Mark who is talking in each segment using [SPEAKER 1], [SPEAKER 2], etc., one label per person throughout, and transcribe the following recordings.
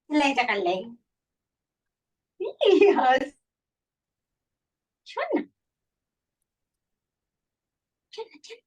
[SPEAKER 1] Letakale. Yes. Chana. Chana, chana.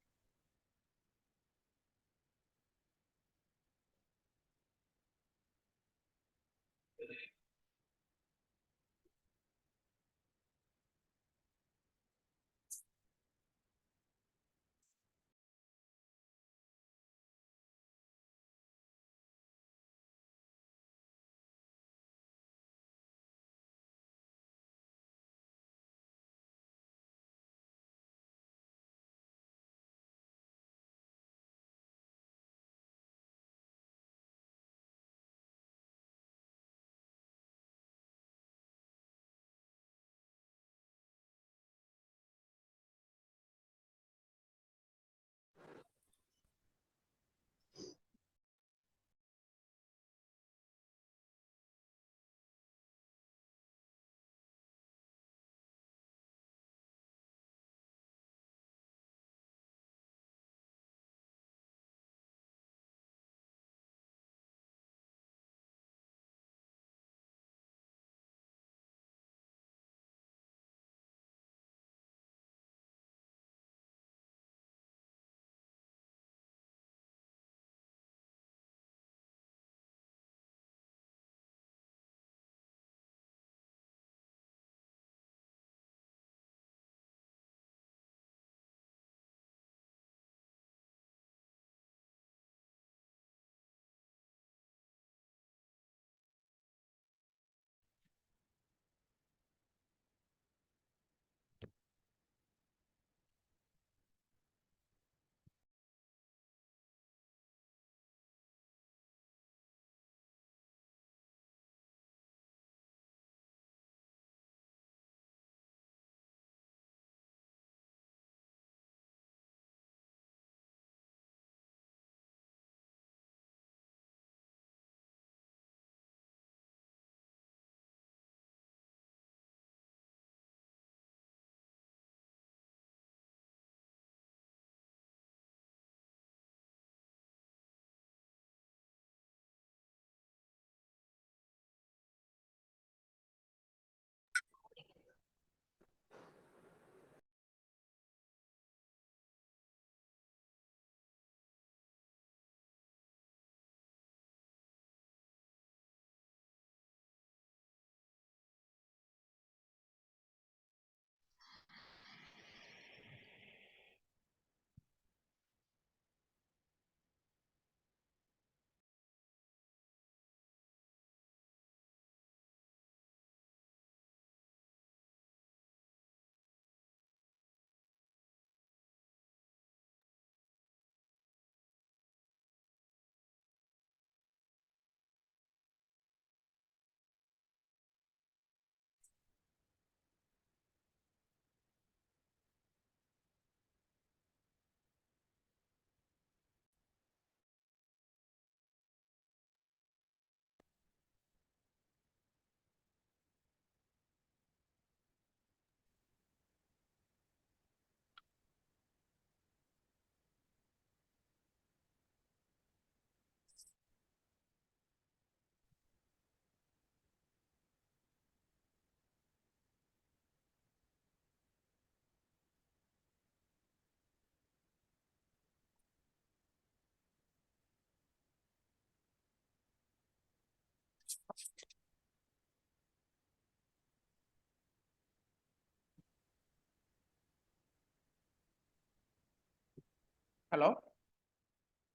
[SPEAKER 2] Hello,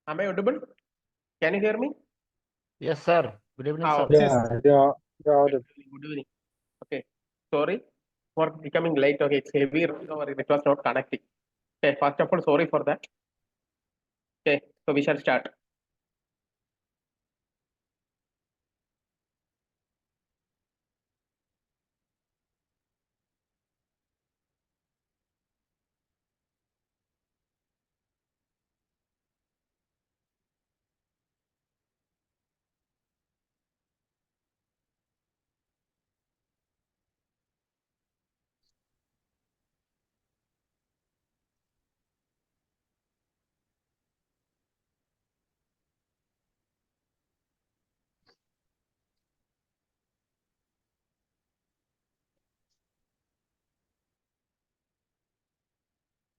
[SPEAKER 2] am I audible? Can you hear me?
[SPEAKER 3] Yes, sir. Good evening, sir.
[SPEAKER 2] Okay.
[SPEAKER 4] Yeah, you're audible.
[SPEAKER 2] Good evening. Okay. Sorry for becoming late. Okay, it's heavy rain or it was not connecting. Okay, first of all, sorry for that. Okay, so we shall start.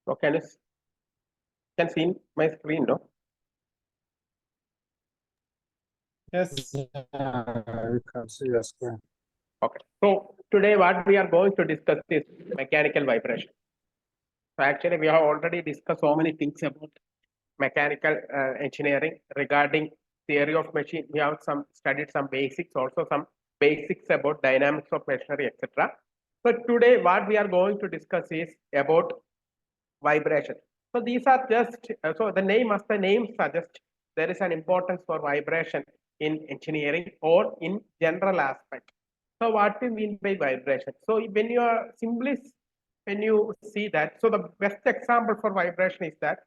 [SPEAKER 2] So can see my screen, no?
[SPEAKER 1] Yes, I can see your screen.
[SPEAKER 2] Okay. So today what we are going to discuss is mechanical vibration. So actually we have already discussed so many things about mechanical engineering regarding theory of machine. We have studied some basics, also some basics about dynamics of machinery, etc. So today what we are going to discuss is about vibration. So these are just so the name suggests there is an importance for vibration in engineering or in general aspect. So what we mean by vibration? So when you are when you see that, so the best example for vibration is that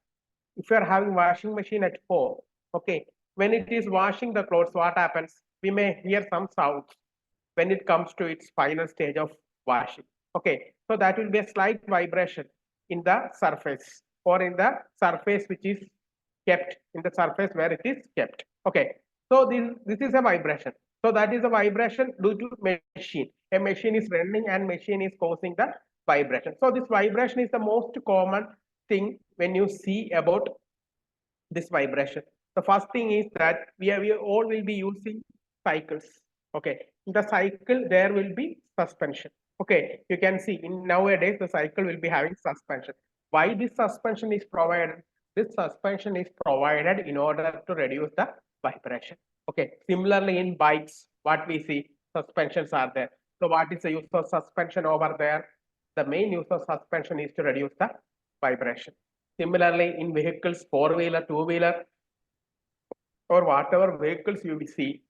[SPEAKER 2] if you are having washing machine at home, okay, when it is washing the clothes, what happens? We may hear some sounds when it comes to its final stage of washing. Okay, so that will be a slight vibration in the surface or in the surface which is kept, in the surface where it is kept. Okay, so this is a vibration. So that is a vibration due to machine. A machine is running and machine is causing the vibration. So this vibration is the most common thing when you see about this vibration. The first thing is that we all will be using cycles. Okay, in the cycle there will be suspension. Okay, you can see in nowadays the cycle will be having suspension. Why this suspension is provided? This suspension is provided in order to reduce the vibration. Okay, similarly in bikes, what we see, suspensions are there. So what is the use of suspension over there? The main use of suspension is to reduce the vibration. Similarly, in vehicles, four-wheeler, two-wheeler, or whatever vehicles you will see,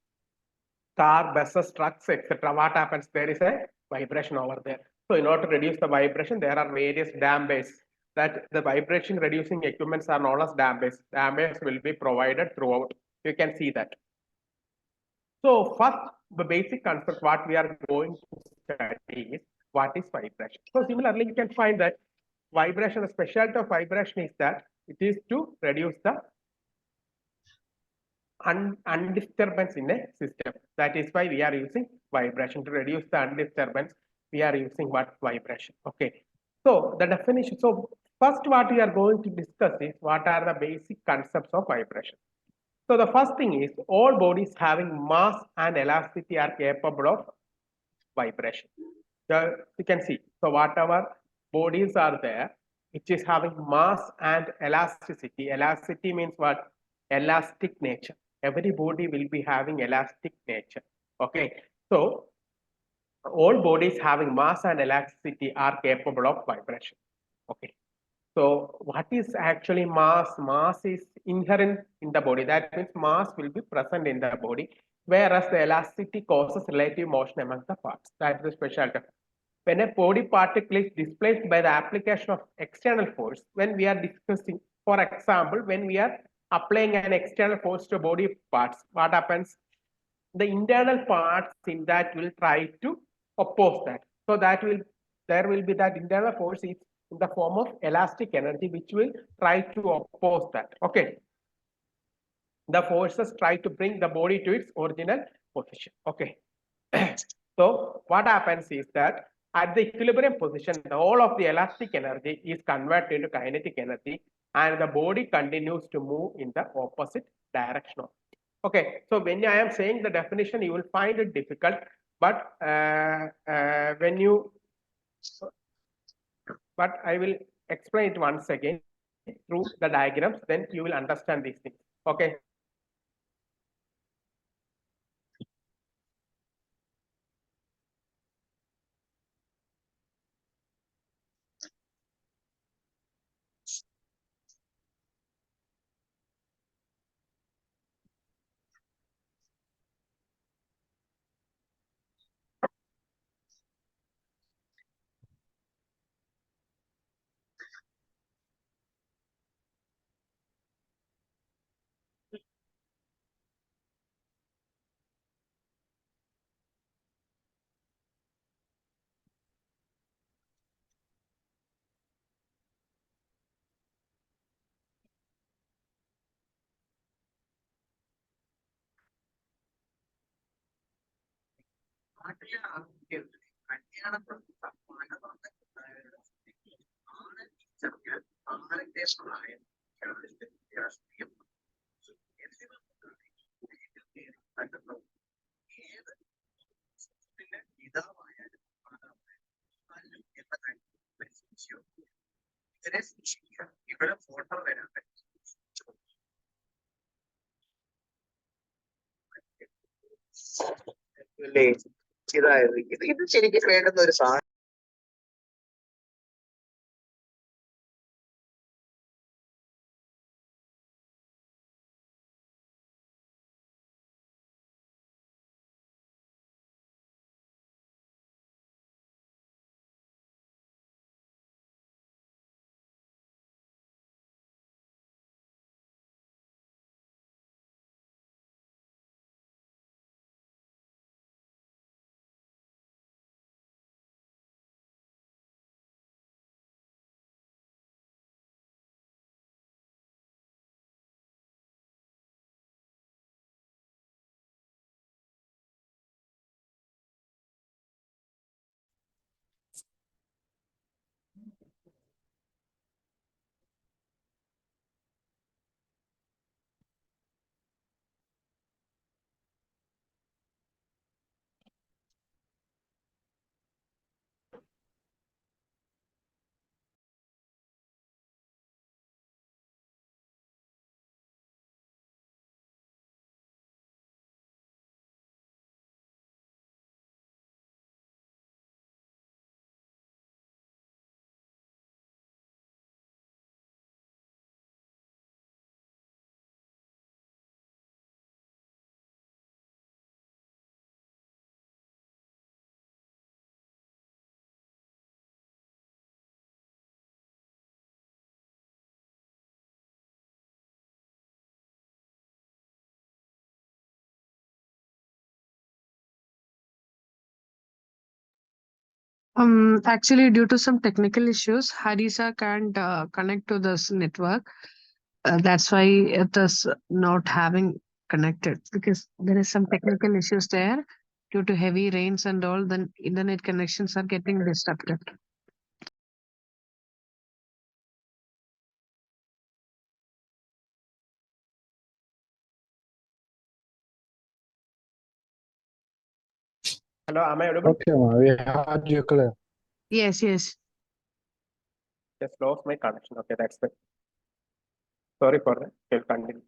[SPEAKER 2] car, buses, trucks, etc. What happens? There is a vibration over there. So in order to reduce the vibration, there are various dampers. That the vibration reducing equipments are known as dampers. Dampers will be provided throughout. You can see that. So first, the basic concept what we are going to study is what is vibration. So similarly, you can find that vibration, the specialty of vibration is that it is to reduce the undisturbance in a system. That is why we are using vibration. To reduce the undisturbance, we are using what? Vibration. Okay. So the definition. So first what we are going to discuss is what are the basic concepts of vibration. So the first thing is all bodies having mass and elasticity are capable of vibration. So you can see, so whatever bodies are there, which is having mass and elasticity. Elasticity means what? Elastic nature. Every body will be having elastic nature. Okay. So all bodies having mass and elasticity are capable of vibration. Okay. So what is actually mass? Mass is inherent in the body. That means mass will be present in the body, whereas the elasticity causes relative motion among the parts. That is the specialty. When a body particle is displaced by the application of external force, when we are discussing, for example, when we are applying an external force to body parts, what happens? The internal parts in that will try to oppose that. So there will be that internal force is in the form of elastic energy, which will try to oppose that. Okay. The forces try to bring the body to its original position. Okay. So what happens is that at the equilibrium position, the whole of the elastic energy is converted into kinetic energy, and the body continues to move in the opposite direction. Okay, so when I am saying the definition, you will find it difficult, but but I will explain it once again through the diagrams, then you will understand these things. Okay.
[SPEAKER 4] ഇത് ശരിക്കും വേണ്ടുന്ന ഒരു സാധനം.
[SPEAKER 5] Actually, due to some technical issues, Harisa can't connect to this network. That's why it is not having connected because there is some technical issues there due to heavy rains and all. Then internet connections are getting disrupted.
[SPEAKER 2] Hello, am I audible?
[SPEAKER 1] Okay, ma, we heard you clear.
[SPEAKER 5] Yes, yes.
[SPEAKER 2] Just lost my connection. Okay, that's it. Sorry for that. We'll continue.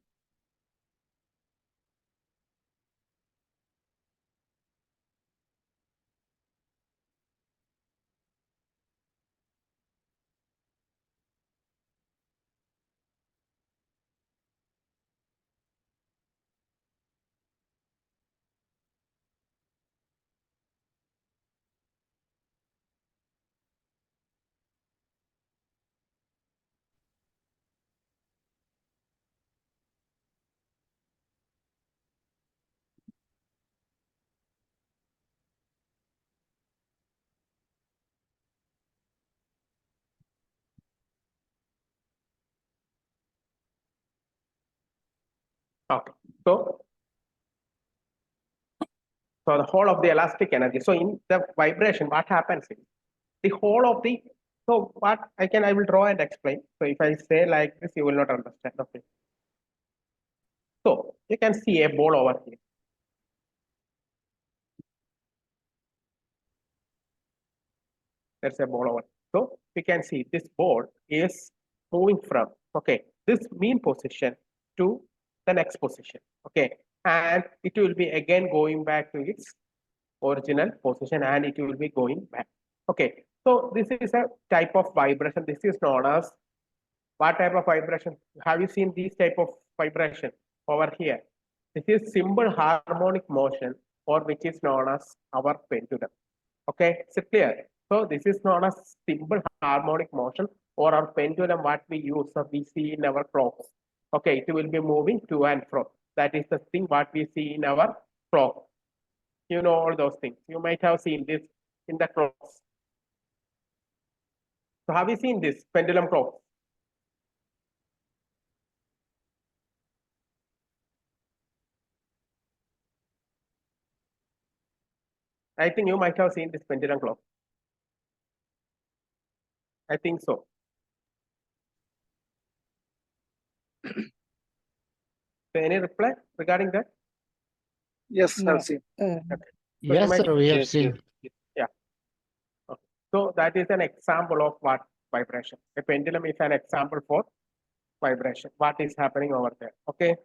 [SPEAKER 2] Okay, so the whole of the elastic energy. So in the vibration, what happens is the whole of the. So what I will draw and explain. So if I say like this, you will not understand. Okay. So you can see a ball over here. There's a ball over. So we can see this ball is moving from this mean position to the next position. Okay, and it will be again going back to its original position, and it will be going back. Okay, so this is a type of vibration. This is known as what type of vibration? Have you seen these type of vibration over here? This is simple harmonic motion, or which is known as our pendulum. Okay, is it clear? So this is known as simple harmonic motion, or our pendulum, what we use, we see in our clocks. Okay, it will be moving to and fro. That is the thing what we see in our clock. You know all those things. You might have seen this in the clocks. So have you seen this pendulum clock? I think you might have seen this pendulum clock. I think so. So any reply regarding that?
[SPEAKER 1] Yes,
[SPEAKER 5] No.
[SPEAKER 1] I've seen.
[SPEAKER 3] Yes,
[SPEAKER 2] might-
[SPEAKER 3] sir, we have
[SPEAKER 1] Yes,
[SPEAKER 3] seen.
[SPEAKER 2] So that is an example of what vibration. A pendulum is an example for vibration. What is happening over there? Okay.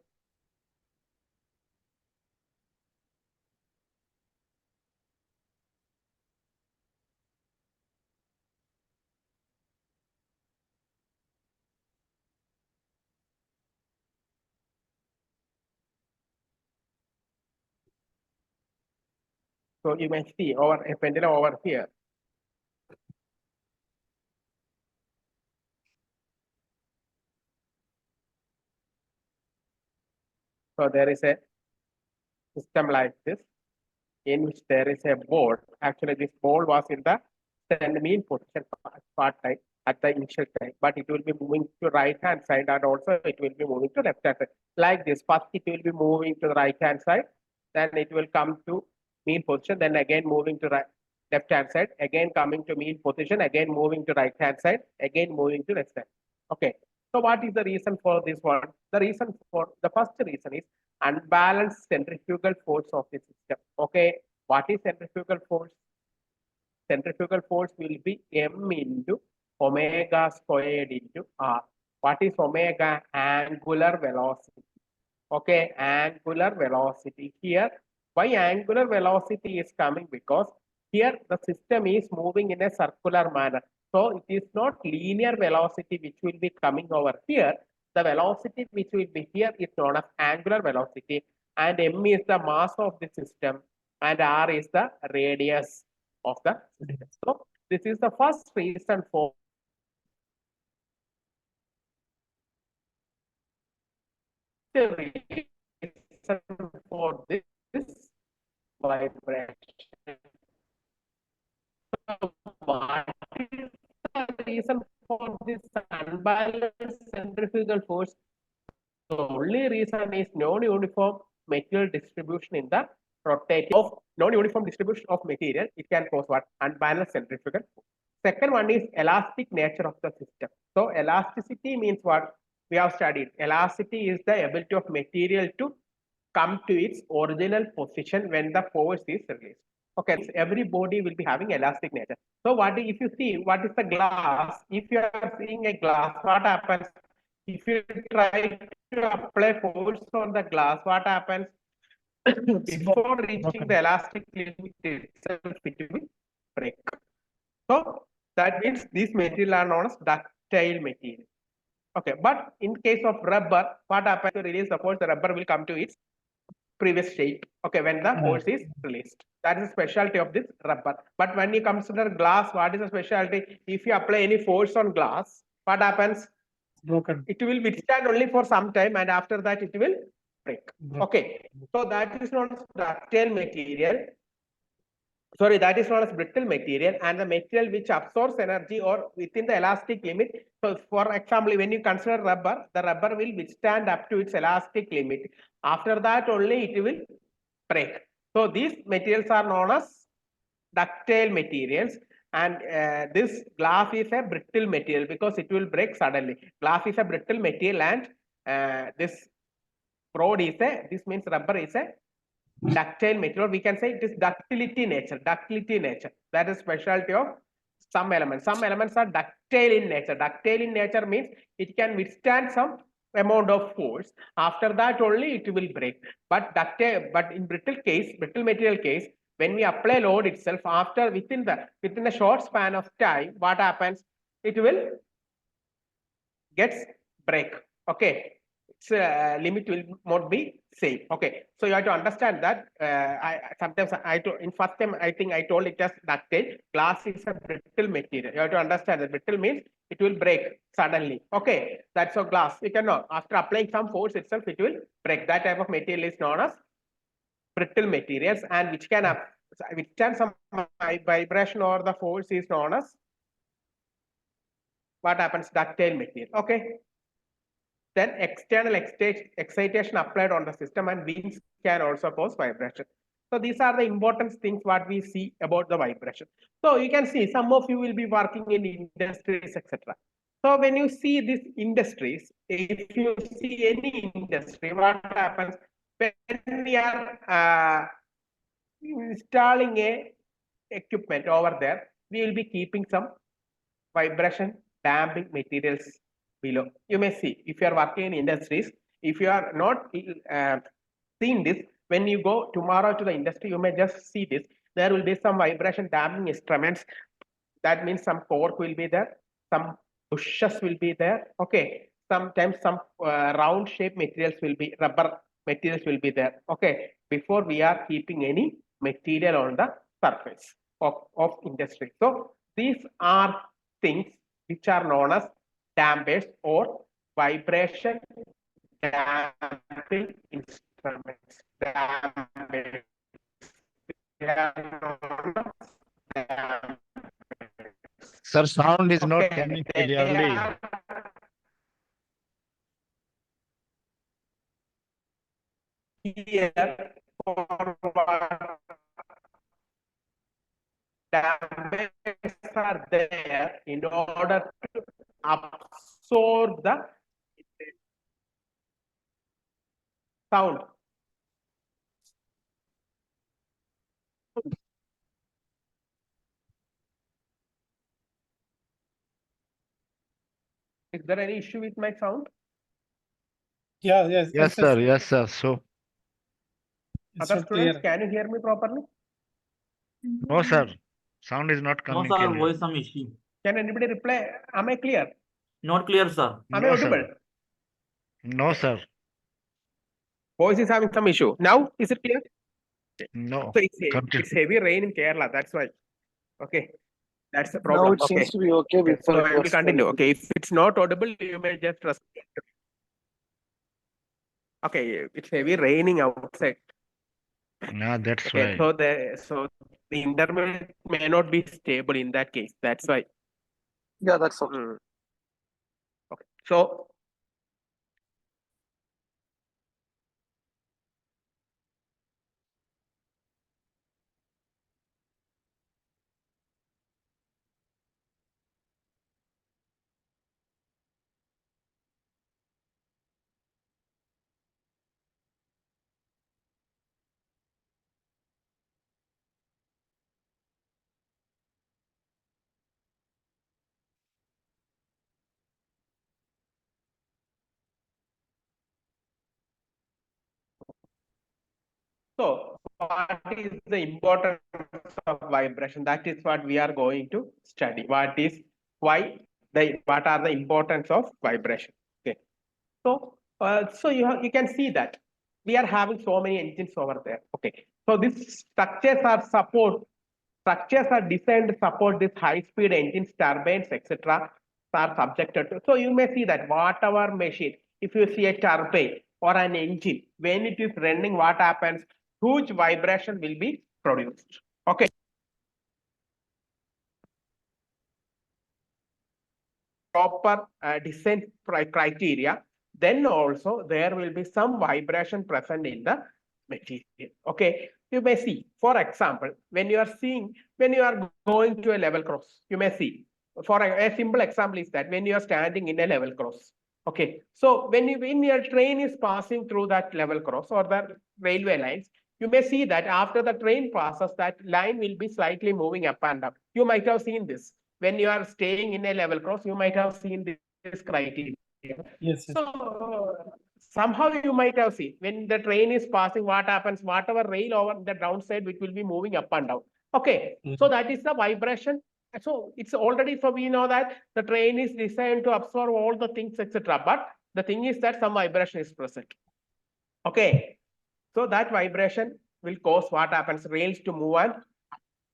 [SPEAKER 2] So you may see over a pendulum over here. So there is a system like this, in which there is a ball. Actually, this ball was in the mean position part time at the initial time, but it will be moving to right hand side, and also it will be moving to left hand side. Like this, first it will be moving to the right hand side, then it will come to mean position, then again moving to left hand side, again coming to mean position, again moving to right hand side, again moving to left hand. Okay. So what is the reason for this one? The reason for the first reason is unbalanced centrifugal force of the system. Okay, what is centrifugal force? Centrifugal force will be m into omega squared into r. What is omega? Angular velocity. Okay, angular velocity. Here, why angular velocity is coming? Because here the system is moving in a circular manner. So it is not linear velocity which will be coming over here. The velocity which will be here is known as angular velocity, and m is the mass of the system, and r is the radius of the system. So this is the first reason for this vibration. What is the reason for this unbalanced centrifugal force? The only reason is non-uniform material distribution in the rotating of non-uniform distribution of material. It can cause what? Unbalanced centrifugal force. Second one is elastic nature of the system. So elasticity means what? We have studied. Elasticity is the ability of material to come to its original position when the force is released. Okay, so every body will be having elastic nature. So what if you see what is the glass? If you are seeing a glass, what happens? If you try to apply force on the glass, what happens? Before reaching the elastic limit itself, it will break. So that means these material are known as ductile material. Okay, but in case of rubber, what happens to release the force? The rubber will come to its previous shape. Okay, when the force is released. That is the specialty of this rubber. But when you consider glass, what is the specialty? If you apply any force on glass, what happens?
[SPEAKER 1] Broken.
[SPEAKER 2] It will withstand only for some time, and after that it will break. Okay, so that is known as ductile material. Sorry, that is known as brittle material, and the material which absorbs energy or within the elastic limit. So for example, when you consider rubber, the rubber will withstand up to its elastic limit. After that only it will break. So these materials are known as ductile materials, and this glass is a brittle material because it will break suddenly. Glass is a brittle material, and this rod is this means rubber is a ductile material. We can say it is ductility nature. Ductility nature. That is specialty of some elements. Some elements are ductile in nature. Ductile in nature means it can withstand some amount of force. After that only it will break. But ductile, but in brittle case, brittle material case, when we apply load itself, after within a short span of time, what happens? It will gets break. Okay, its limit will not be same. Okay, so you have to understand that. Sometimes in first time I think I told it as ductile. Glass is a brittle material. You have to understand that brittle means it will break suddenly. Okay, that's a glass. You cannot after applying some force itself it will break. That type of material is known as brittle materials, and which can withstand some vibration or the force is known as what happens? Ductile material. Okay. Then external excitation applied on the system, and winds can also cause vibration. So these are the important things what we see about the vibration. So you can see some of you will be working in industries, etc. So when you see these industries, if you see any industry, what happens when we are installing a equipment over there, we will be keeping some vibration damping materials below. You may see if you are working in industries, if you are not seen this, when you go tomorrow to the industry, you may just see this. There will be some vibration damping instruments. That means some cork will be there, some bushes will be there. Okay, sometimes some round shape materials will be, rubber materials will be there. Okay, before we are keeping any material on the surface of industry. So these are things which are known as dampers or vibration damping instruments. Dampers. They are known as dampers.
[SPEAKER 3] Sir, sound is not
[SPEAKER 2] Okay,
[SPEAKER 3] coming
[SPEAKER 2] they
[SPEAKER 3] clearly.
[SPEAKER 2] are here for what dampers are there in order to absorb the sound. Is there any issue with my sound?
[SPEAKER 1] Yeah, yes.
[SPEAKER 3] Yes, sir. Yes, sir. So,
[SPEAKER 1] It's
[SPEAKER 2] Other
[SPEAKER 1] not
[SPEAKER 2] students,
[SPEAKER 1] clear.
[SPEAKER 2] can you hear me properly?
[SPEAKER 3] no, sir. Sound is not
[SPEAKER 6] No,
[SPEAKER 3] coming
[SPEAKER 6] sir,
[SPEAKER 3] clearly.
[SPEAKER 6] voice some issue.
[SPEAKER 2] Can anybody reply? Am I clear?
[SPEAKER 6] Not clear, sir.
[SPEAKER 2] Am I
[SPEAKER 3] No,
[SPEAKER 2] audible?
[SPEAKER 3] sir. No, sir.
[SPEAKER 2] Voice is having some issue. Now, is it clear?
[SPEAKER 3] No.
[SPEAKER 2] So
[SPEAKER 3] Continue.
[SPEAKER 2] it's heavy rain in Kerala. That's why. Okay. That's the
[SPEAKER 4] Now
[SPEAKER 2] problem.
[SPEAKER 4] it seems
[SPEAKER 2] Okay.
[SPEAKER 4] to be okay.
[SPEAKER 2] Okay,
[SPEAKER 4] Before
[SPEAKER 2] so
[SPEAKER 4] it
[SPEAKER 2] I will
[SPEAKER 4] was
[SPEAKER 2] continue. Okay, if it's not audible, you may just trust. Okay, it's heavy raining outside.
[SPEAKER 3] Yeah, that's
[SPEAKER 2] Okay,
[SPEAKER 3] why.
[SPEAKER 2] so the internet may not be stable in that case. That's why.
[SPEAKER 4] Yeah, that's okay.
[SPEAKER 2] Okay, so So, what is the importance of vibration? That is what we are going to study. What are the importance of vibration? Okay. So, you can see that we are having so many engines over there. Okay. So these structures are designed to support these high-speed engines, turbines, etc. are subjected to. So you may see that whatever machine, if you see a turbine or an engine, when it is running, what happens? Huge vibration will be produced. Okay. Proper design criteria, then also there will be some vibration present in the material. Okay, you may see, for example, when you are going to a level cross, you may see, for a simple example is that when you are standing in a level cross. Okay, so when your train is passing through that level cross or the railway lines, you may see that after the train passes, that line will be slightly moving up and up. You might have seen this. When you are staying in a level cross, you might have seen this criteria.
[SPEAKER 1] Yes, yes.
[SPEAKER 2] So somehow you might have seen when the train is passing, what happens? Whatever rail over the downside, which will be moving up and down. Okay, so that is the vibration. So it's already, so we know that the train is designed to absorb all the things, etc. But the thing is that some vibration is present. Okay, so that vibration will cause what happens? Rails to move, and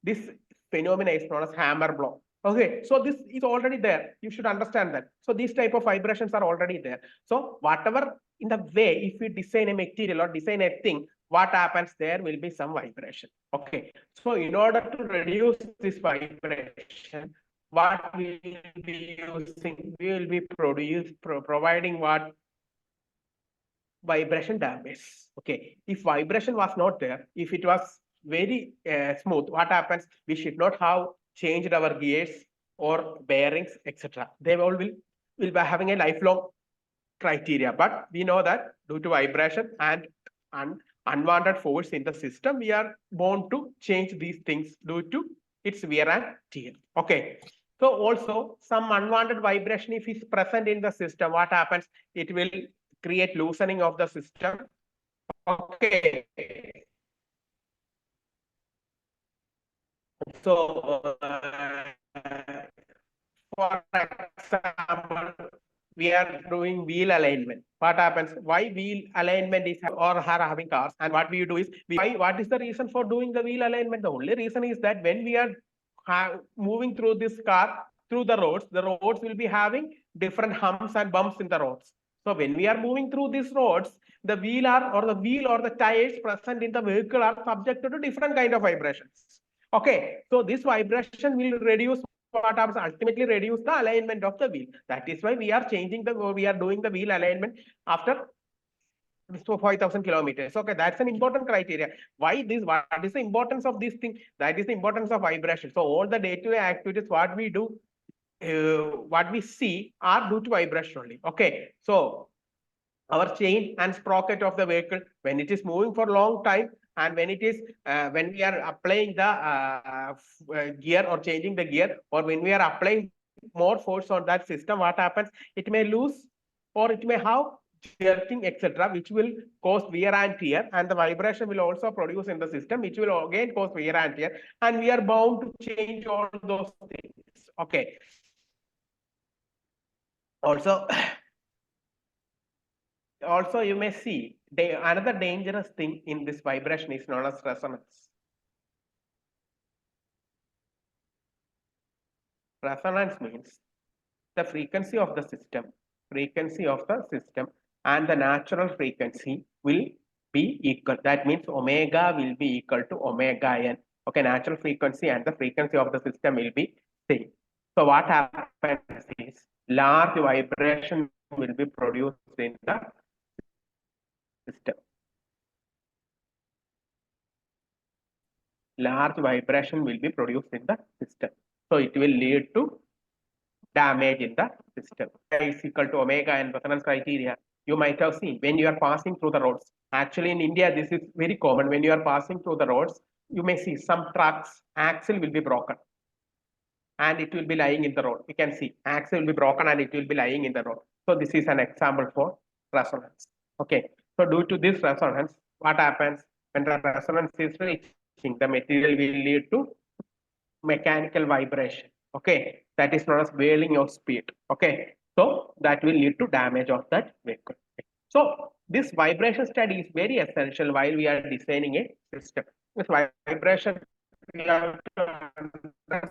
[SPEAKER 2] this phenomena is known as hammer blow. Okay, so this is already there. You should understand that. So these type of vibrations are already there. So whatever in the way, if we design a material or design a thing, what happens? There will be some vibration. Okay, so in order to reduce this vibration, what we will be using, we will be providing what? Vibration damage. Okay, if vibration was not there, if it was very smooth, what happens? We should not have changed our gears or bearings, etc. They all will will be having a lifelong criteria, but we know that due to vibration and unwanted force in the system, we are bound to change these things due to its wear and tear. Okay. So also some unwanted vibration, if is present in the system, what happens? It will create loosening of the system. Okay. So for example, we are doing wheel alignment. What happens? Why wheel alignment is or are having cars? And what we do is, what is the reason for doing the wheel alignment? The only reason is that when we are moving through this car, through the roads will be having different humps and bumps in the roads. So when we are moving through these roads, the wheel or the tires present in the vehicle are subjected to different kind of vibrations. Okay, so this vibration will reduce what happens, ultimately reduce the alignment of the wheel. That is why we are doing the wheel alignment after 5,000 kilometers. Okay, that's an important criteria. Why this? What is the importance of this thing? That is the importance of vibration. So all the day-to-day activities, what we do, what we see are due to vibration only. Okay, so our chain and sprocket of the vehicle, when it is moving for a long time, and when it is when we are applying the gear or changing the gear, or when we are applying more force on that system, what happens? It may lose or it may have jerking, etc., which will cause wear and tear, and the vibration will also produce in the system, which will again cause wear and tear, and we are bound to change all those things. Okay. Also, you may see another dangerous thing in this vibration is known as resonance. Resonance means the frequency of the system and the natural frequency will be equal. That means omega will be equal to omega n. Okay, natural frequency and the frequency of the system will be same. So what happens is large vibration will be produced in the system. Large vibration will be produced in the system. So it will lead to damage in the system. Is equal to omega and resonance criteria. You might have seen when you are passing through the roads. Actually, in India, this is very common. When you are passing through the roads, you may see some trucks, axle will be broken and it will be lying in the road. You can see axle will be broken and it will be lying in the road. So this is an example for resonance. Okay. So due to this resonance, what happens when the resonance is reaching, the material will lead to mechanical vibration. Okay, that is known as veiling of speed. Okay, so that will lead to damage of that vehicle. So this vibration study is very essential while we are designing a system. This vibration, we have to understand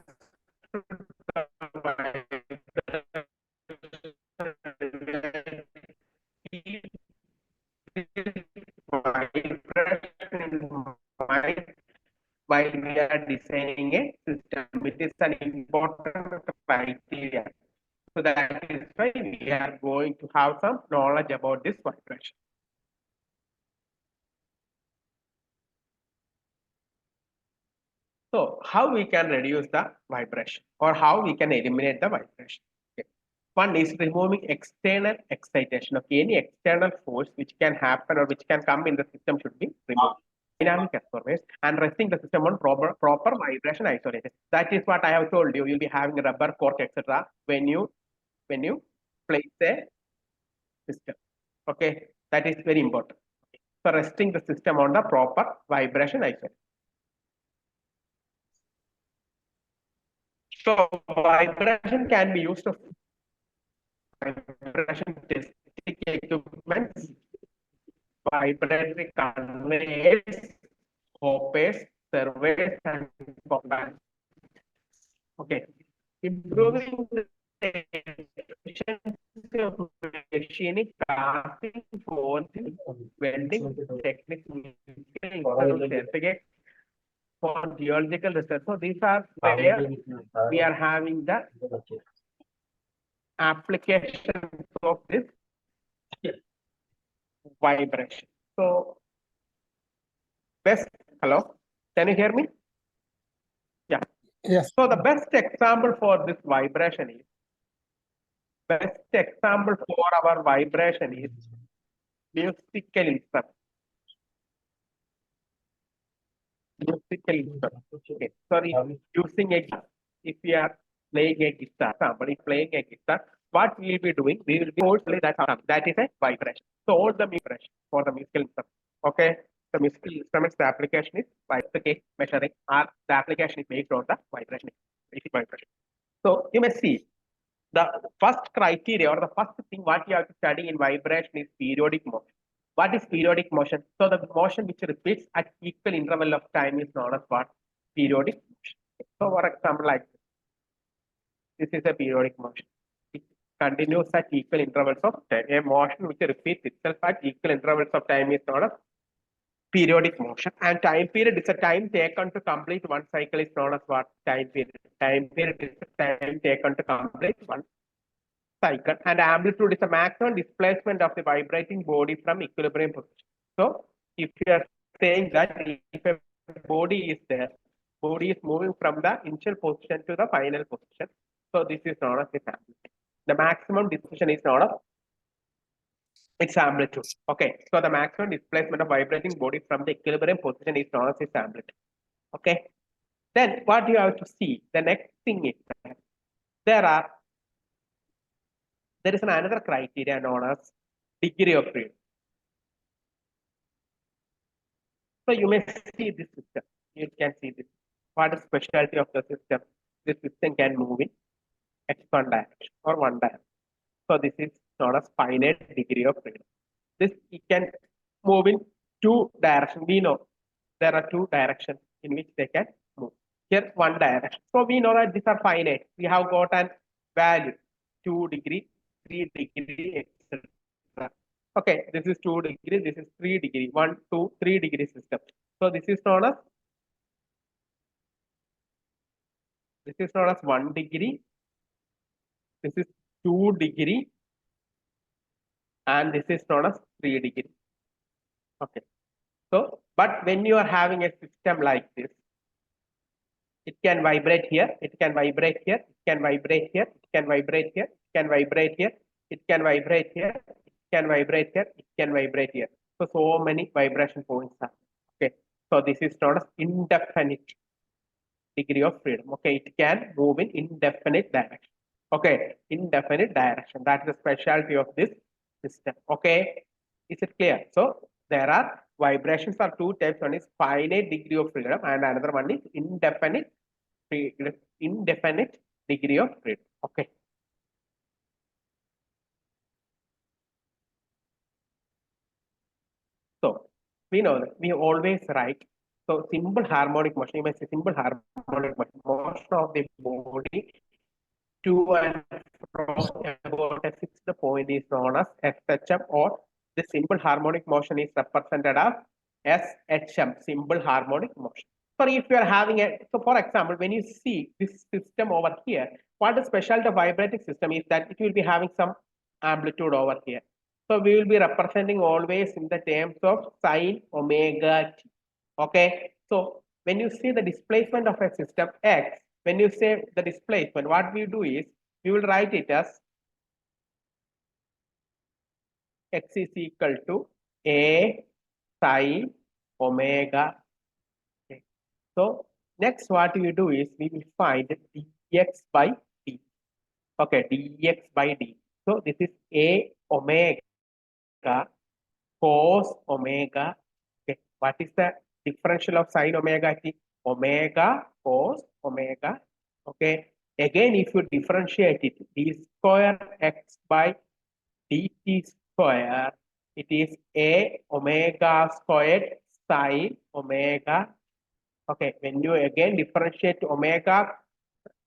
[SPEAKER 2] while we are designing a system. It is an important criteria. So that is why we are going to have some knowledge about this vibration. So how we can reduce the vibration or how we can eliminate the vibration? Okay. One is removing external excitation. Okay, any external force which can happen or which can come in the system should be removed. Dynamic performance and resting the system on proper vibration isolation. That is what I have told you. You'll be having a rubber cork, etc. when you place a system. Okay, that is very important. So resting the system on the proper vibration isolation. So vibration can be used of vibration testing equipments, vibratory conveyors, hoppers, surveys, and combats. Okay, improving the efficiency of machining, casting, forging, welding techniques for geological research. So these are where we are having the application of this vibration. So best, hello, can you hear me? Yeah.
[SPEAKER 1] Yes.
[SPEAKER 2] So the best example for this vibration is best example for our vibration is musical instrument. Musical instrument. Okay. Sorry, using a guitar. If we are playing a guitar, somebody playing a guitar, what we will be doing? We will be forcefully that sound. That is a vibration. So all the vibration for the musical instrument. Okay. The musical instruments, the application is vibration measuring, or the application is based on the vibration, basic vibration. So you may see the first criteria or the first thing what you have to study in vibration is periodic motion. What is periodic motion? So the motion which repeats at equal interval of time is known as what? Periodic motion. So for example, like this is a periodic motion. It continues at equal intervals of time. A motion which repeats itself at equal intervals of time is known as periodic motion. And time period is a time taken to complete one cycle is known as what? Time period. Time period is a time taken to complete one cycle, and amplitude is the maximum displacement of the vibrating body from equilibrium position. So if you are saying that if a body is there, body is moving from the initial position to the final position, so this is known as its amplitude. The maximum displacement is known as its amplitude. Okay, so the maximum displacement of vibrating body from the equilibrium position is known as its amplitude. Okay, then what you have to see, the next thing is that there is another criteria known as degree of freedom. So you may see this system. You can see this. What is specialty of the system? This system can move in x1 direction or one direction. So this is known as finite degree of freedom. This it can move in two directions. We know there are two directions in which they can move. Here one direction. So we know that these are finite. We have got an value 2 degree, 3 degree, etc. Okay, this is 2 degree, this is 3 degree, 1, 2, 3 degree system. So this is known as 1 degree, this is 2 degree, and this is known as 3 degree. Okay. So, but when you are having a system like this, it can vibrate here, it can vibrate here, it can vibrate here, it can vibrate here, it can vibrate here, it can vibrate here, it can vibrate here, it can vibrate here. So many vibration points are. Okay. So this is known as indefinite degree of freedom. Okay, it can move in indefinite direction. Okay, indefinite direction. That is the specialty of this system. Okay, is it clear? So there are vibrations are two types. One is finite degree of freedom, and another one is indefinite degree of freedom. Okay. So we know that we always write. So simple harmonic motion, you may say simple harmonic motion of the body to and from about a fixed point is known as SHM, or the simple harmonic motion is represented as SHM, simple harmonic motion. So if you are having a, so for example, when you see this system over here, what the specialty of vibrating system is that it will be having some amplitude over here. So we will be representing always in the terms of sine omega t. Okay. So when you see the displacement of a system X, when you say the displacement, what we do is we will write it as X is equal to A sine omega. Okay. So next what we do is we will find dx by d. Okay, dx by d. So this is A omega cos omega. Okay, what is the differential of sine omega t? Omega cos omega. Okay, again if you differentiate it, d square x by dt square, it is A omega squared sine omega. Okay, when you again differentiate omega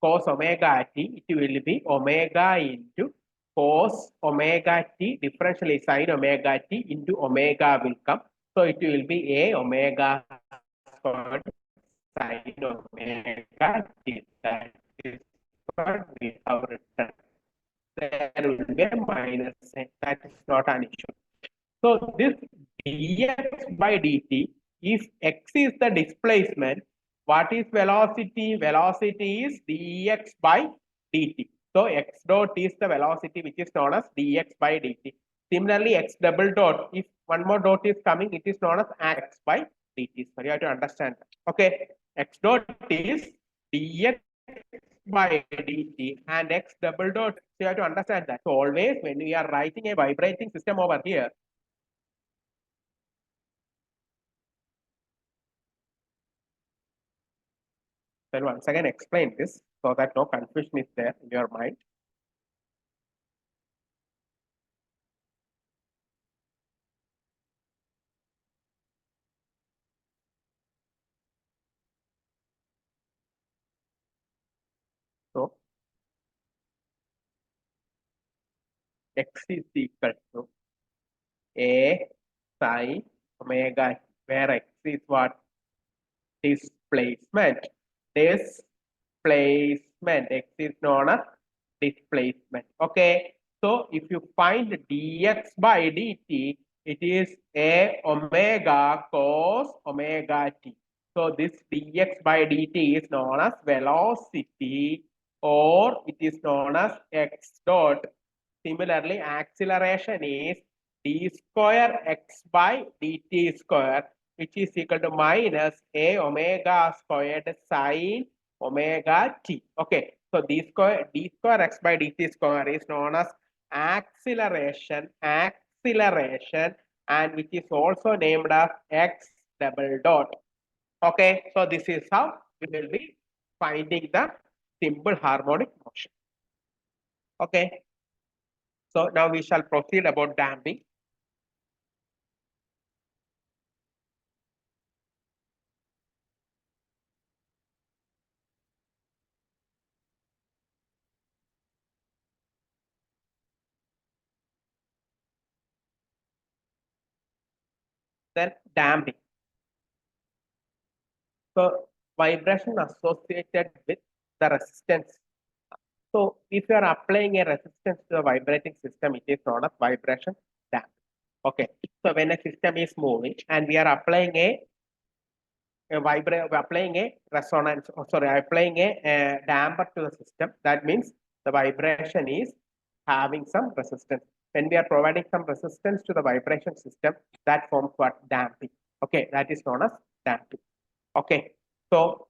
[SPEAKER 2] cos omega t, it will be omega into cos omega t, differential is sine omega t into omega will come. So it will be A omega squared sine omega t. That is what we have written. There will be a minus sign. That is not an issue. So this dx by dt, if x is the displacement, what is velocity? Velocity is dx by dt. So x dot is the velocity which is known as dx by dt. Similarly, x double dot, if one more dot is coming, it is known as x by dt. So you have to understand that. Okay, x dot is dx by dt and x double dot. So you have to understand that. So always when we are writing a vibrating system over here, I'll once again explain this so that no confusion is there in your mind. So x is equal to a sine omega, where x is what? Displacement. Displacement. X is known as displacement. Okay. So if you find dx by dt, it is a omega cos omega t. So this dx by dt is known as velocity, or it is known as x dot. Similarly, acceleration is d square x by dt square, which is equal to minus a omega squared sine omega t. Okay, so d square x by dt square is known as acceleration, and which is also named as x double dot. Okay, so this is how we will be finding the simple harmonic motion. Okay, so now we shall proceed about damping. Then damping. So vibration associated with the resistance. So if you are applying a resistance to the vibrating system, it is known as vibration damping. Okay. So when a system is moving and we are applying applying a resonance, applying a damper to the system, that means the vibration is having some resistance. When we are providing some resistance to the vibration system, that forms what? Damping. Okay, that is known as damping. Okay, so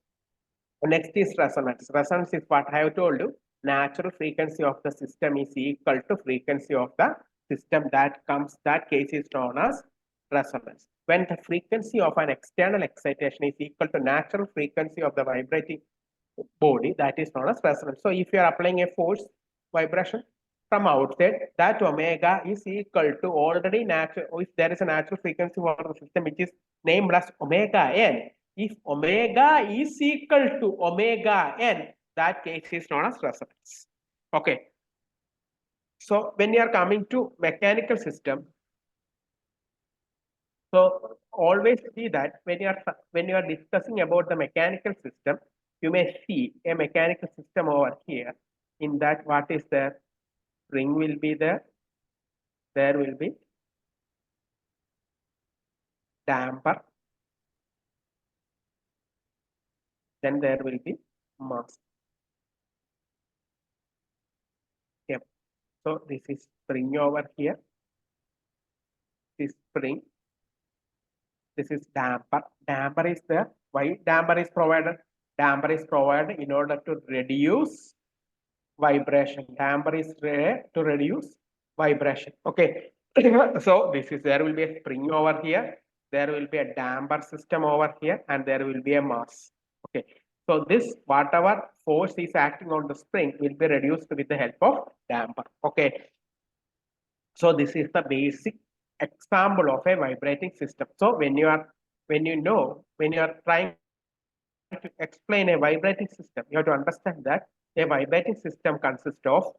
[SPEAKER 2] next is resonance. Resonance is what I have told you. Natural frequency of the system is equal to frequency of the system that case is known as resonance. When the frequency of an external excitation is equal to natural frequency of the vibrating body, that is known as resonance. So if you are applying a force vibration from outside, that omega is equal to already natural. If there is a natural frequency for the system which is named as omega n, if omega is equal to omega n, that case is known as resonance. Okay. So when you are coming to mechanical system, so always see that when you are discussing about the mechanical system, you may see a mechanical system over here. In that, what is there? Spring will be there. There will be damper. Then there will be mass. Yep. So this is spring over here. This spring. This is damper. Damper is there. Why damper is provided? Damper is provided in order to reduce vibration. Damper is there to reduce vibration. Okay. So this is, there will be a spring over here. There will be a damper system over here, and there will be a mass. Okay. So this, whatever force is acting on the spring will be reduced with the help of damper. Okay. So this is the basic example of a vibrating system. So when you are trying to explain a vibrating system, you have to understand that a vibrating system consists of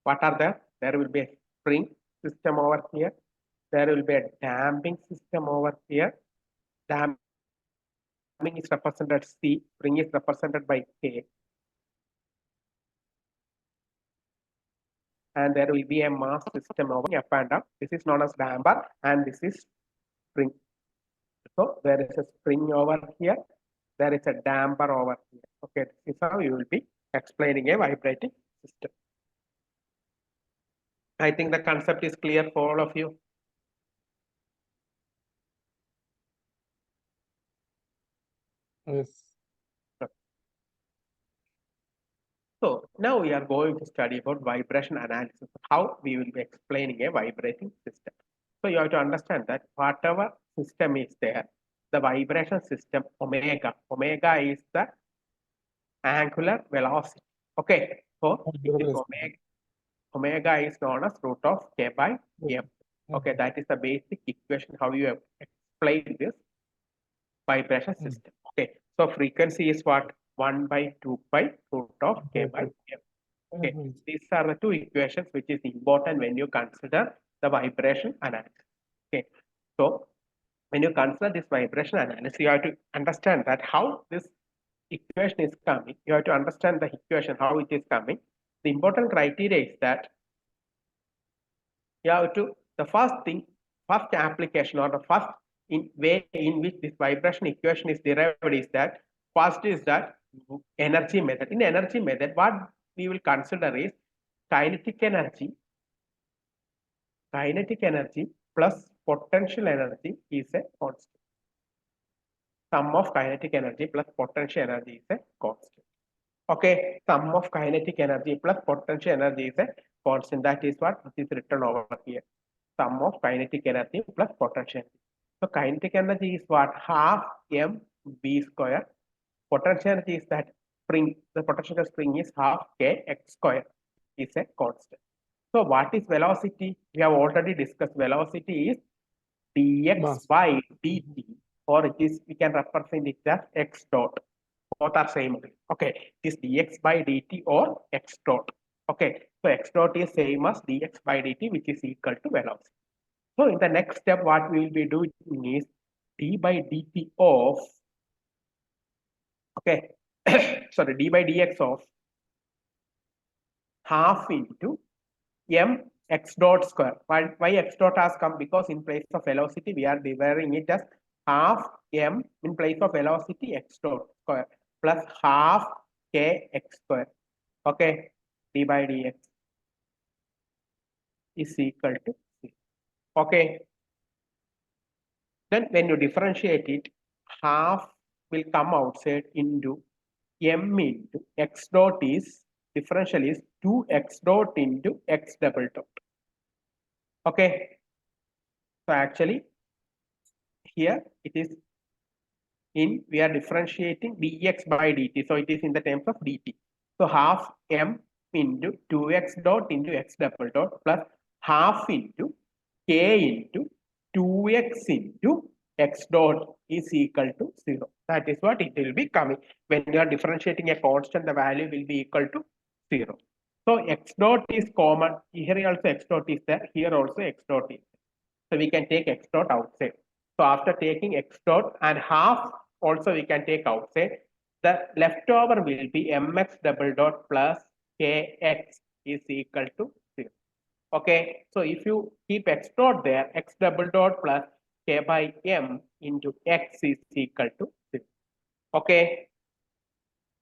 [SPEAKER 2] what are there? There will be a spring system over here. There will be a damping system over here. Damping is represented C, spring is represented by K. And there will be a mass system over up and down. This is known as damper, and this is spring. So there is a spring over here. There is a damper over here. Okay, this is how you will be explaining a vibrating system. I think the concept is clear for all of you.
[SPEAKER 1] Yes.
[SPEAKER 2] So now we are going to study about vibration analysis, how we will be explaining a vibrating system. So you have to understand that whatever system is there, the vibration system omega is the angular velocity. Okay, so it is omega is known as root of k by m. Okay, that is the basic equation how you have explained this vibration system. Okay, so frequency is what? 1 by 2 pi root of k by m. Okay, these are the two equations which is important when you consider the vibration analysis. Okay, so when you consider this vibration analysis, you have to understand that how this equation is coming. You have to understand the equation, how it is coming. The important criteria is that you have to, the first thing, first application or the first way in which this vibration equation is derived is that first is that energy method. In energy method, what we will consider is kinetic energy plus potential energy is a constant. Sum of kinetic energy plus potential energy is a constant. Okay, sum of kinetic energy plus potential energy is a constant. That is what is written over here. Sum of kinetic energy plus potential energy. So kinetic energy is what? Half mv square. Potential energy is that spring. The potential of spring is half kx square is a constant. So what is velocity? We have already discussed velocity is dx by dt, or it is, we can represent it as x dot. Both are same. Okay, it is dx by dt or x dot. Okay, so x dot is same as dx by dt, which is equal to velocity. So in the next step, what we will be doing is d by dt of, okay, sorry, d by dx of half into m x dot square. Why x dot has come? Because in place of velocity, we are dividing it as half m in place of velocity x dot square plus half k x square. Okay, d by dx is equal to 0. Okay. Then when you differentiate it, half will come outside into m into x dot is, differential is 2x dot into x double dot. Okay. So actually here it is in, we are differentiating dx by dt. So it is in the terms of dt. So half m into 2x dot into x double dot plus half into k into 2x into x dot is equal to 0. That is what it will be coming. When you are differentiating a constant, the value will be equal to 0. So x dot is common. Here also x dot is there. Here also x dot is there. So we can take x dot outside. So after taking x dot and half also we can take outside. The leftover will be mx double dot plus kx is equal to 0. Okay, so if you keep x dot there, x double dot plus k by m into x is equal to 0. Okay,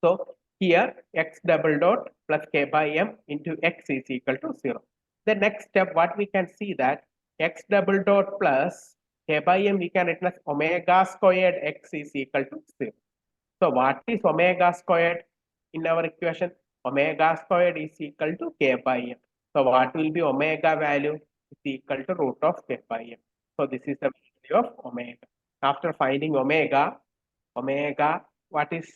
[SPEAKER 2] so here x double dot plus k by m into x is equal to 0. The next step, what we can see that x double dot plus k by m we can write as omega squared x is equal to 0. So what is omega squared in our equation? Omega squared is equal to k by m. So what will be omega value? Is equal to root of k by m. So this is the value of omega. After finding omega, what is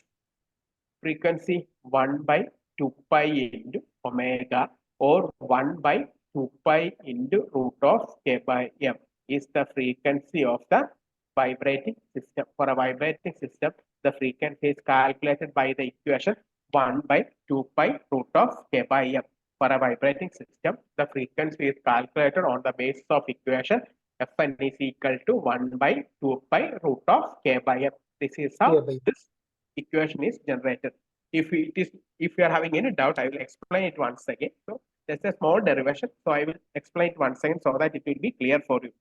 [SPEAKER 2] frequency? 1 by 2 pi into omega, or 1 by 2 pi into root of k by m is the frequency of the vibrating system. For a vibrating system, the frequency is calculated by the equation 1 by 2 pi root of k by m. For a vibrating system, the frequency is calculated on the basis of equation Fn is equal to 1 by 2 pi root of k by m. This is how this equation is generated. If you are having any doubt, I will explain it once again. So there's a small derivation. So I will explain it once again so that it will be clear for you.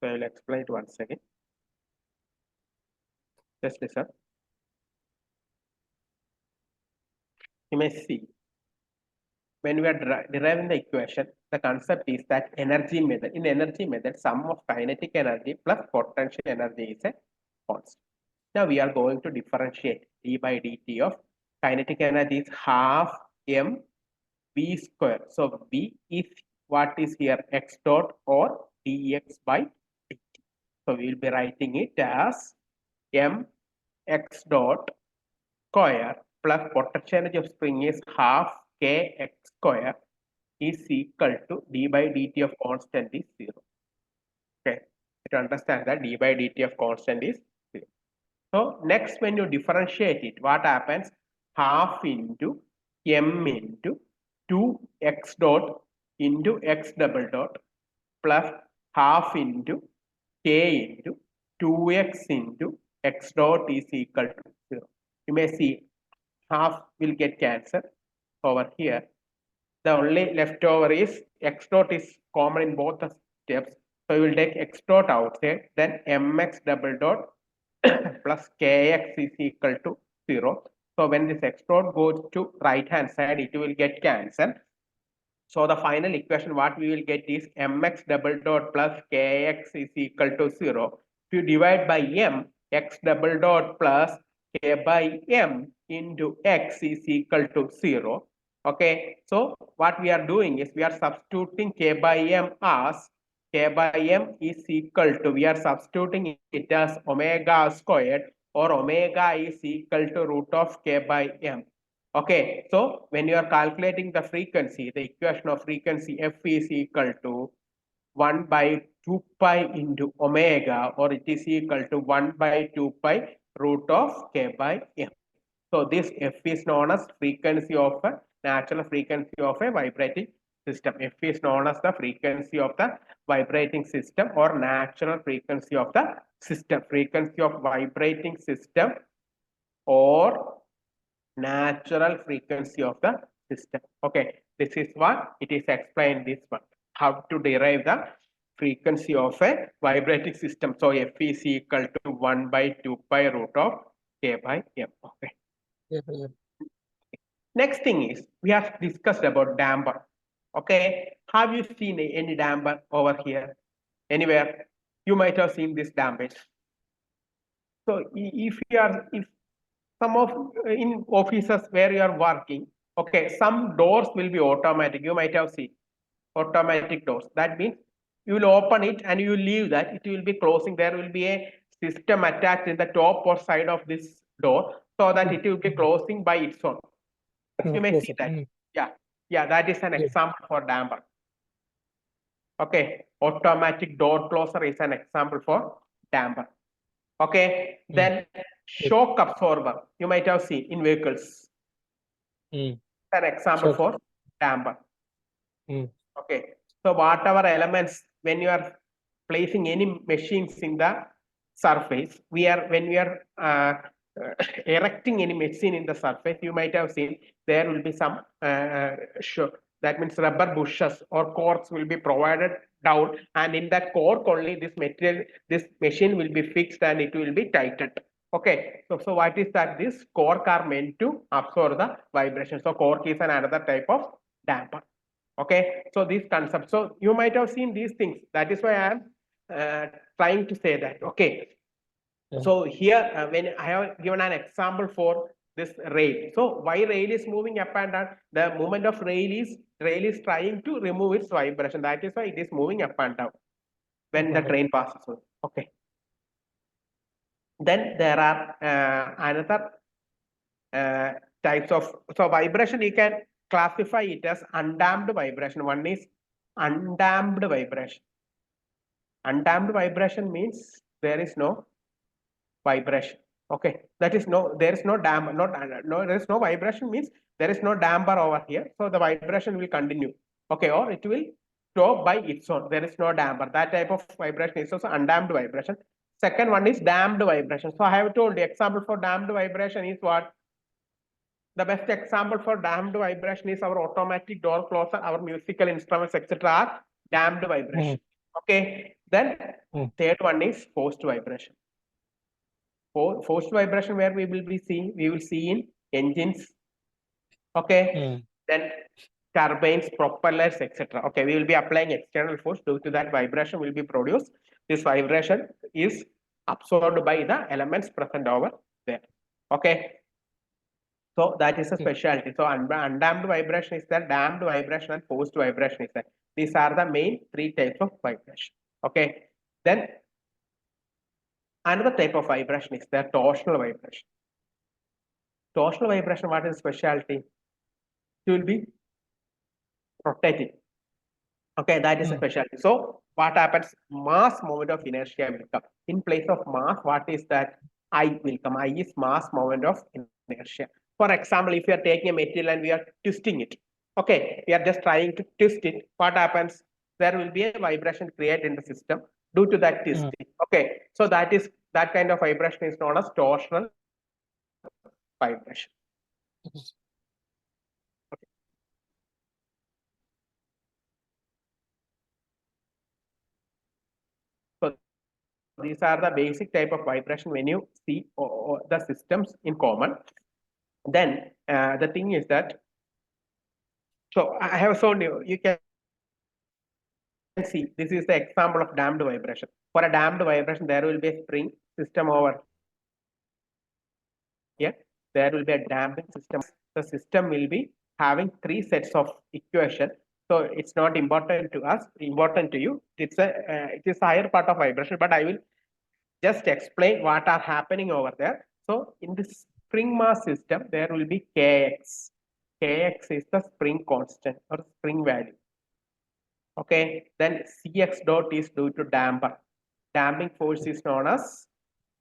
[SPEAKER 2] So I will explain it once again. Just listen. You may see when we are deriving the equation, the concept is that energy method. In energy method, sum of kinetic energy plus potential energy is a constant. Now we are going to differentiate d by dt of kinetic energy is half m v square. So v is what is here, x dot or dx by dt. So we will be writing it as m x dot square plus potential energy of spring is half kx square is equal to d by dt of constant is 0. Okay, to understand that d by dt of constant is 0. So next, when you differentiate it, what happens? Half into m into 2x dot into x double dot plus half into k into 2x into x dot is equal to 0. You may see half will get cancelled over here. The only leftover is x dot is common in both the steps. So we will take x dot outside, then mx double dot plus kx is equal to 0. So when this x dot goes to right hand side, it will get cancelled. So the final equation what we will get is mx double dot plus kx is equal to 0. If you divide by m, x double dot plus k by m into x is equal to 0. Okay, so what we are doing is we are substituting k by m as k by m is equal to, we are substituting it as omega squared, or omega is equal to root of k by m. Okay, so when you are calculating the frequency, the equation of frequency f is equal to 1 by 2 pi into omega, or it is equal to 1 by 2 pi root of k by m. So this f is known as frequency of a natural frequency of a vibrating system. F is known as the frequency of the vibrating system, or natural frequency of the system. Frequency of vibrating system or natural frequency of the system. Okay, this is what it is explained this one. How to derive the frequency of a vibrating system. So f is equal to 1 by 2 pi root of k by m. Okay. Next thing is we have discussed about damper. Okay, have you seen any damper over here? Anywhere? You might have seen this dampers. So if some of in offices where you are working, okay, some doors will be automatic. You might have seen automatic doors. That means you will open it and you will leave that. It will be closing. There will be a system attached in the top or side of this door, so that it will be closing by its own. You may see that. Yeah, that is an example for damper. Okay, automatic door closer is an example for damper. Okay, then shock absorber, you might have seen in vehicles. An example for damper. Okay, so whatever elements, when you are placing any machines in the surface, when we are erecting any machine in the surface, you might have seen there will be some that means rubber bushes or corks will be provided down, and in that cork only this machine will be fixed and it will be tightened. Okay, so what is that? This cork are meant to absorb the vibration. So cork is another type of damper. Okay, so these concepts. So you might have seen these things. That is why I am trying to say that. Okay. So here, when I have given an example for this rail. So why rail is moving up and down? The movement of rail is trying to remove its vibration. That is why it is moving up and down when the train passes through. Okay. Then there are another types of, so vibration you can classify it as undamped vibration. One is undamped vibration. Undamped vibration means there is no vibration. Okay, that is there is no damper, there is no vibration means there is no damper over here. So the vibration will continue. Okay, or it will stop by its own. There is no damper. That type of vibration is also undamped vibration. Second one is damped vibration. So I have told the example for damped vibration is what? The best example for damped vibration is our automatic door closer, our musical instruments, etc. are damped vibration. Okay, then
[SPEAKER 1] Hmm.
[SPEAKER 2] third one is forced vibration. Forced vibration, where we will see in engines. Okay, then turbines, propellers, etc. Okay, we will be applying external force. Due to that, vibration will be produced. This vibration is absorbed by the elements present over there. Okay, so that is a specialty. So undamped vibration is there, damped vibration and forced vibration is there. These are the main three types of vibration. Okay, then another type of vibration is the torsional vibration. Torsional vibration, what is specialty? It will be rotating. Okay, that is a specialty. So what happens? Mass moment of inertia will come. In place of mass, what is that? I will come. I is mass moment of inertia. For example, if we are taking a material and we are twisting it, okay, we are just trying to twist it. What happens? There will be a vibration created in the system due to that twisting. Okay, so that kind of vibration is known as torsional vibration. So these are the basic type of vibration when you see the systems in common. Then the thing is that, so I have shown you, you can see this is the example of damped vibration. For a damped vibration, there will be a spring system over here. There will be a damping system. The system will be having three sets of equation. So it's not important to us, important to you. It's it is a higher part of vibration, but I will just explain what are happening over there. So in this spring mass system, there will be Kx. Kx is the spring constant or spring value. Okay, then Cx dot is due to damper. Damping force is known as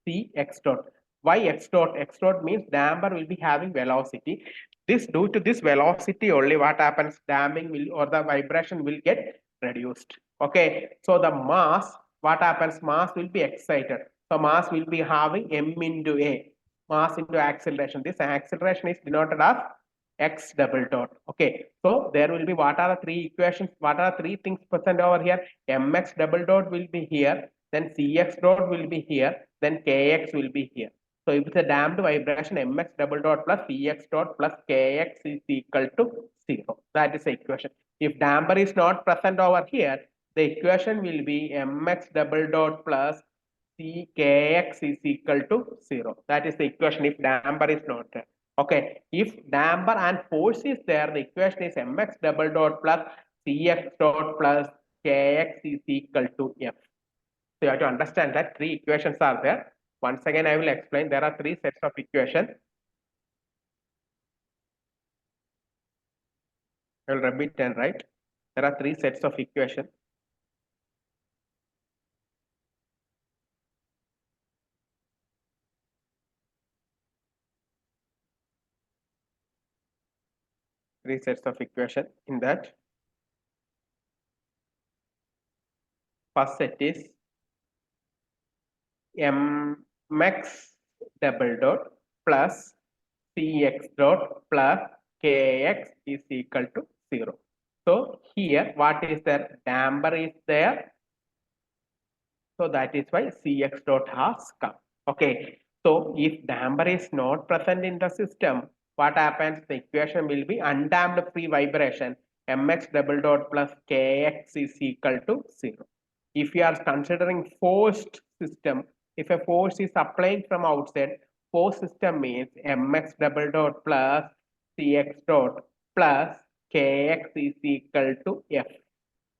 [SPEAKER 2] Cx dot. Why x dot? X dot means damper will be having velocity. This due to this velocity only, what happens? Damping will or the vibration will get reduced. Okay, so the mass, what happens? Mass will be excited. So mass will be having m into a, mass into acceleration. This acceleration is denoted as x double dot. Okay, so there will be, what are the three equations? What are the three things present over here? Mx double dot will be here, then Cx dot will be here, then Kx will be here. So if it's a damped vibration, Mx double dot plus Cx dot plus Kx is equal to 0. That is the equation. If damper is not present over here, the equation will be Mx double dot plus Kx is equal to 0. That is the equation if damper is not there. Okay, if damper and force is there, the equation is Mx double dot plus Cx dot plus Kx is equal to F. So you have to understand that three equations are there. Once again, I will explain. There are three sets of equations. I will repeat and write. There are three sets of equations. Three sets of equation in that. First set is mx double dot plus cx dot plus kx is equal to 0. So here what is there? Damper is there. So that is why cx dot has come. Okay. So if damper is not present in the system, what happens? The equation will be undamped free vibration. Mx double dot plus kx is equal to 0. If you are considering forced system, if a force is applying from outside, force system means mx double dot plus cx dot plus kx is equal to f.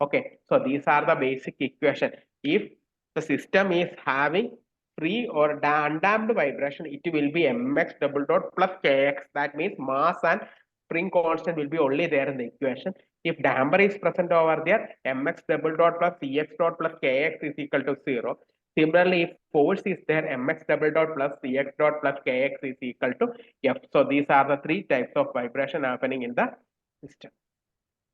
[SPEAKER 2] Okay, so these are the basic equation. If the system is having free or undamped vibration, it will be mx double dot plus kx. That means mass and spring constant will be only there in the equation. If damper is present over there, mx double dot plus cx dot plus kx is equal to 0. Similarly, if force is there, mx double dot plus cx dot plus kx is equal to f. So these are the three types of vibration happening in the system.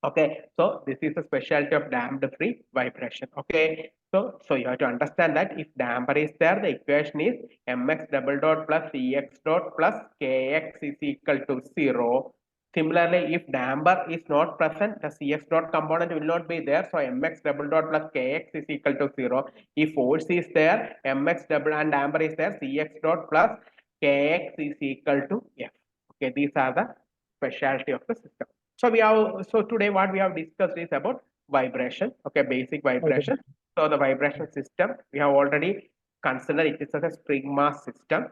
[SPEAKER 2] Okay, so this is a specialty of damped free vibration. Okay, so you have to understand that if damper is there, the equation is mx double dot plus cx dot plus kx is equal to 0. Similarly, if damper is not present, the Cx dot component will not be there. So mx double dot plus kx is equal to 0. If force is there, mx double and damper is there, Cx dot plus kx is equal to f. Okay, these are the specialty of the system. So today what we have discussed is about vibration. Okay, basic vibration. So the vibration system we have already considered it is as a spring mass system,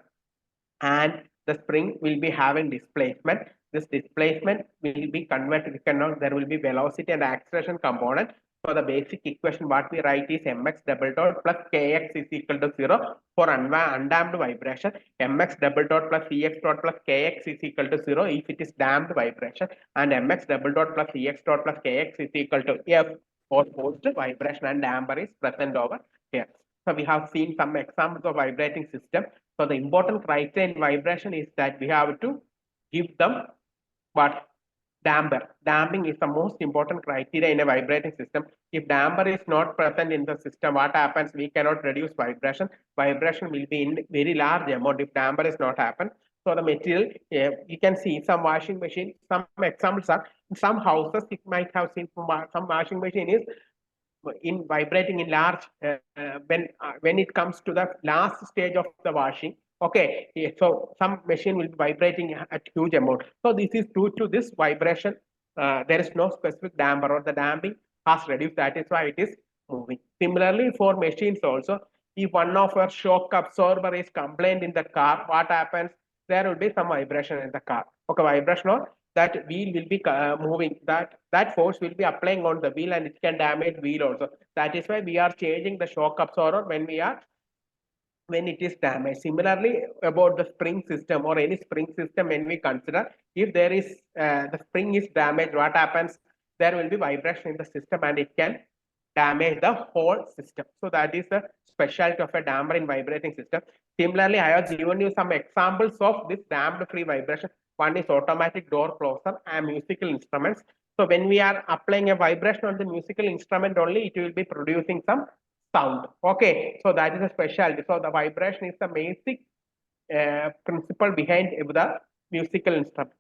[SPEAKER 2] and the spring will be having displacement. This displacement will be converted. There will be velocity and acceleration component. So the basic equation what we write is mx double dot plus kx is equal to 0 for undamped vibration. Mx double dot plus cx dot plus kx is equal to 0 if it is damped vibration, and mx double dot plus cx dot plus kx is equal to f for forced vibration and damper is present over here. So we have seen some examples of vibrating system. So the important criteria in vibration is that we have to give them what? Damper. Damping is the most important criteria in a vibrating system. If damper is not present in the system, what happens? We cannot reduce vibration. Vibration will be in very large amount if damper is not happen. So the material, you can see some washing machine, some examples are, in some houses, it might have seen some washing machine is in vibrating in large when it comes to the last stage of the washing. Okay, so some machine will be vibrating at huge amount. So this is due to this vibration. There is no specific damper or the damping has reduced. That is why it is moving. Similarly, for machines also, if one of our shock absorber is complained in the car, what happens? There will be some vibration in the car. Okay, vibration or that wheel will be moving. That force will be applying on the wheel and it can damage wheel also. That is why we are changing the shock absorber when it is damaged. Similarly, about the spring system or any spring system, when we consider if there is the spring is damaged, what happens? There will be vibration in the system and it can damage the whole system. So that is the specialty of a damper in vibrating system. Similarly, I have given you some examples of this damped free vibration. One is automatic door closer and musical instruments. So when we are applying a vibration on the musical instrument only, it will be producing some sound. Okay, so that is a specialty. So the vibration is the basic principle behind the musical instruments.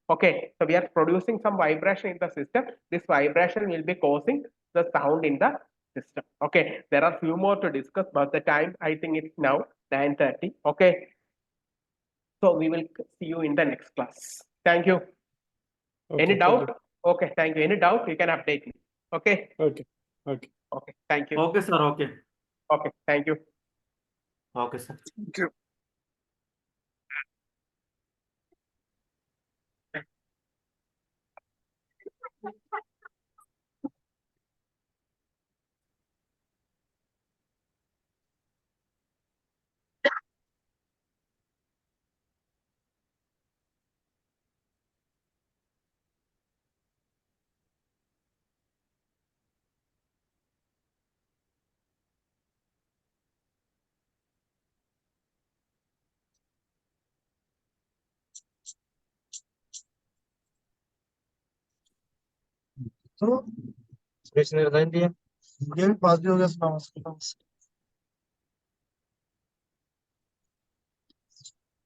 [SPEAKER 2] Okay, so we are producing some vibration in the system. This vibration will be causing the sound in the system. Okay, there are few more to discuss, but the time I think it's now 9:30. Okay, so we will see you in the next class. Thank you. Any doubt? Okay, thank you. Any doubt? You can update me. Okay.
[SPEAKER 1] Okay.
[SPEAKER 2] Okay. Thank you.
[SPEAKER 6] Okay, sir. Okay.
[SPEAKER 2] Okay. Thank you.
[SPEAKER 6] Okay, sir.
[SPEAKER 4] Thank you.
[SPEAKER 1] तो इसने resign दिया, ये भी पास भी हो गया सुना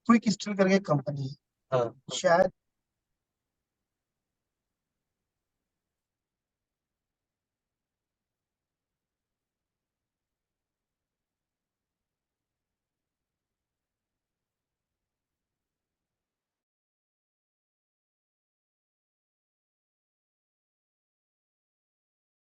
[SPEAKER 1] quick still करके कंपनी है, शायद